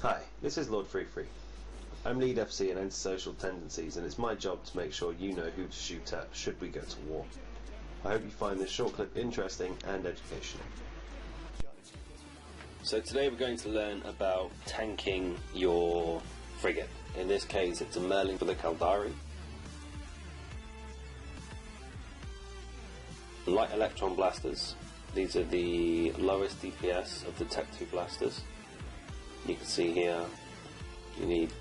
Hi, this is Lord Free Free. I'm lead FC in antisocial tendencies, and it's my job to make sure you know who to shoot at should we go to war. I hope you find this short clip interesting and educational. So today we're going to learn about tanking your frigate. In this case it's a Merlin for the Caldari. Light electron blasters. These are the lowest DPS of the Tech 2 blasters. You can see here you need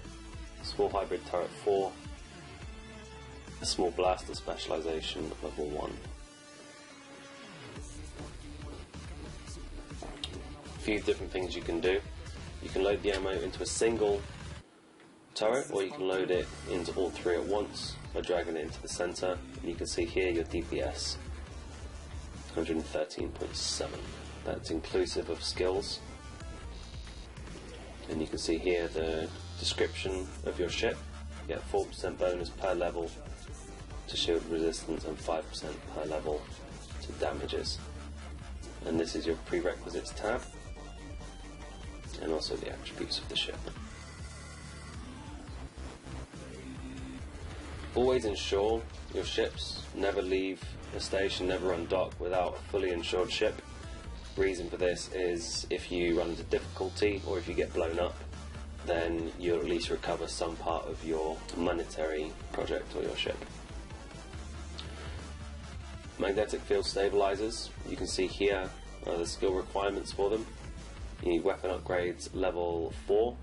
small hybrid turret 4, a small blaster specialization level 1. A few different things you can do. You can load the ammo into a single turret, or you can load it into all three at once by dragging it into the center. And you can see here your DPS 113.7. That's inclusive of skills. And you can see here the description of your ship. You get 4% bonus per level to shield resistance and 5% per level to damages. And this is your prerequisites tab, and also the attributes of the ship. Always ensure your ships never leave the station, never undock without a fully insured ship. Reason for this is if you run into difficulty or if you get blown up, then you'll at least recover some part of your monetary project or your ship. Magnetic field stabilizers. You can see here the skill requirements for them. You need weapon upgrades level 4.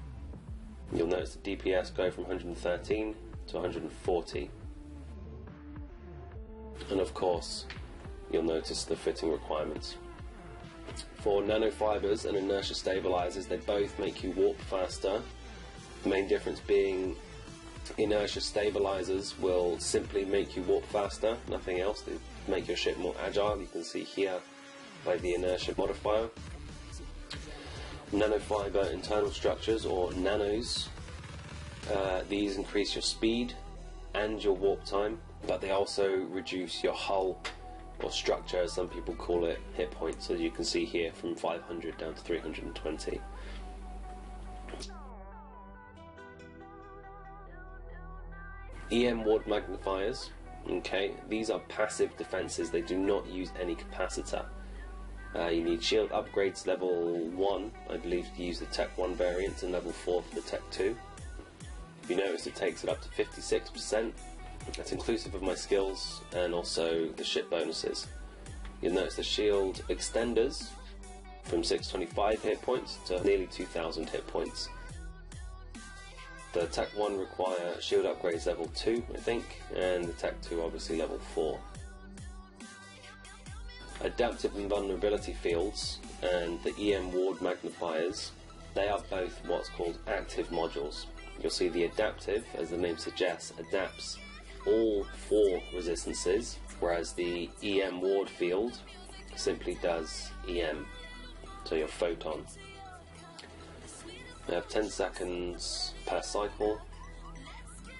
You'll notice the DPS go from 113 to 140. And of course, you'll notice the fitting requirements. For nanofibers and inertia stabilizers, they both make you warp faster. The main difference being inertia stabilizers will simply make you warp faster, nothing else. They make your ship more agile. You can see here by the inertia modifier. Nanofiber internal structures, or nanos, these increase your speed and your warp time, but they also reduce your hull, or structure as some people call it, hit points, as you can see here, from 500 down to 320. EM ward magnifiers. Okay, these are passive defenses, they do not use any capacitor. You need shield upgrades level 1, I believe, to use the Tech 1 variant, and level 4 for the Tech 2. If you notice, it takes it up to 56%. That's inclusive of my skills and also the ship bonuses. You'll notice the shield extenders from 625 hit points to nearly 2000 hit points. The Tech 1 require shield upgrades level 2, I think, and the Tech 2 obviously level 4. Adaptive invulnerability fields and the EM ward magnifiers, they are both what's called active modules. You'll see the adaptive, as the name suggests, adapts all 4 resistances, whereas the EM ward field simply does EM, so your photon. You have 10 seconds per cycle,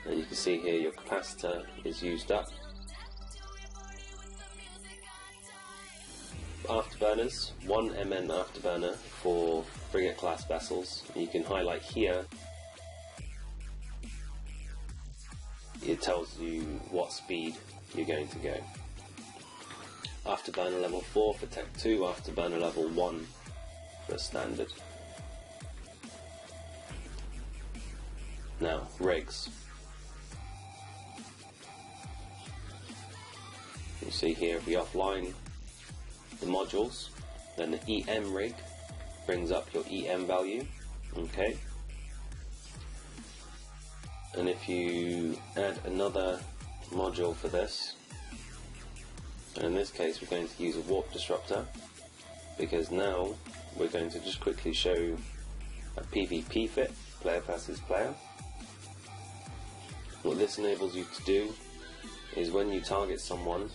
and you can see here your capacitor is used up. Afterburners, 1 MN afterburner for frigate class vessels. You can highlight here. It tells you what speed you're going to go. Afterburner level 4 for Tech 2, afterburner level 1 for standard. Now, rigs. You see here, if we offline the modules, then the EM rig brings up your EM value. Okay. And if you add another module for this, and in this case we're going to use a warp disruptor, because now we're going to just quickly show a PvP fit, player versus player. What this enables you to do is when you target someone,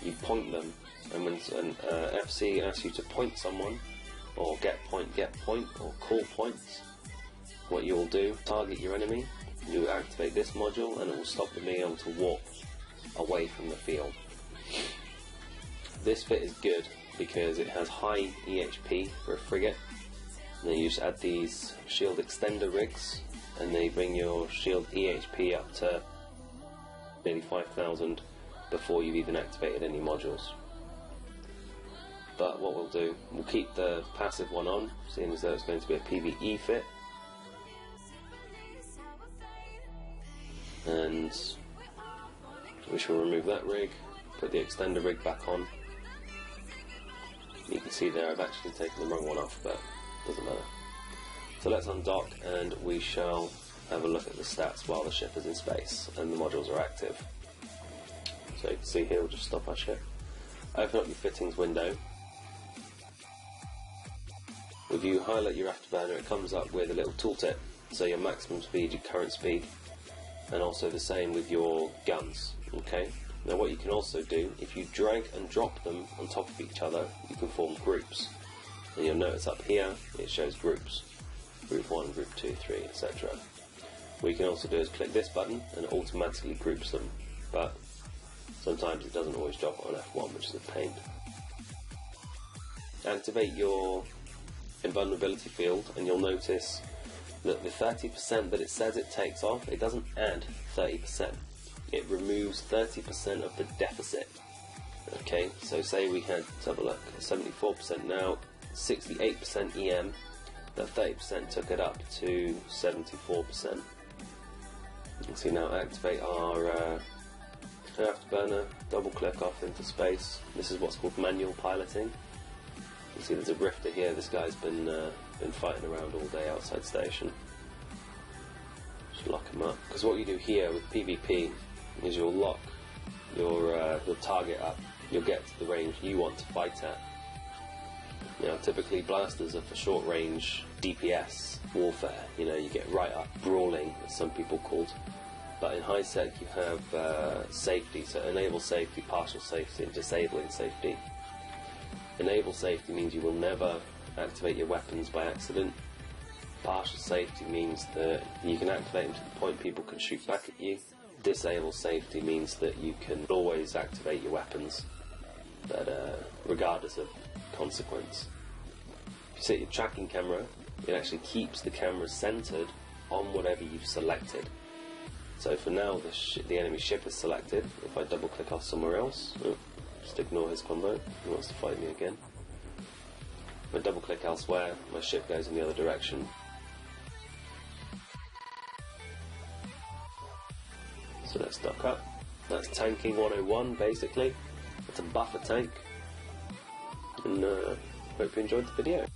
you point them, and when an FC asks you to point someone, or get point, or call points, what you'll do, target your enemy, you activate this module, and it will stop them being able to warp away from the field. This fit is good because it has high EHP for a frigate, Now you just add these shield extender rigs, and they bring your shield EHP up to nearly 5,000 before you've even activated any modules. But what we'll do, we'll keep the passive one on, seeing as though it's going to be a PvE fit. And we shall remove that rig, put the extender rig back on. You can see there I've actually taken the wrong one off, but it doesn't matter. So let's undock and we shall have a look at the stats while the ship is in space and the modules are active. So you can see here, we'll just stop our ship. Open up your fittings window. If you highlight your afterburner, it comes up with a little tooltip. So your maximum speed, your current speed, and also the same with your guns. Okay. Now what you can also do, if you drag and drop them on top of each other, you can form groups. And you'll notice up here, it shows groups. Group 1, Group 2, 3, etc. What you can also do is click this button and it automatically groups them. But sometimes it doesn't always drop on F1, which is a pain. Activate your invulnerability field and you'll notice that the 30% that it says it takes off, it doesn't add 30%. It removes 30% of the deficit. Okay, so say we had, let's have a look, 74% now, 68% EM, that 30% took it up to 74%. You can see now activate our afterburner, double click off into space. This is what's called manual piloting. You can see there's a rifter here, this guy's been fighting around all day outside station. Just lock him up. Because what you do here with PvP is you'll lock your target up, you'll get to the range you want to fight at. Now typically blasters are for short range DPS warfare, you know, you get right up, brawling as some people called. But in high sec you have safety, so enable safety, partial safety and disabling safety. Enable safety means you will never activate your weapons by accident. Partial safety means that you can activate them to the point people can shoot back at you. Disable safety means that you can always activate your weapons, but regardless of consequence. If you set your tracking camera, it actually keeps the camera centered on whatever you've selected. So for now the enemy ship is selected. If I double click off somewhere else, just ignore his combo, he wants to fight me again. If I double click elsewhere, my ship goes in the other direction. So let's dock up. That's tanking 101 basically. It's a buffer tank. And hope you enjoyed the video.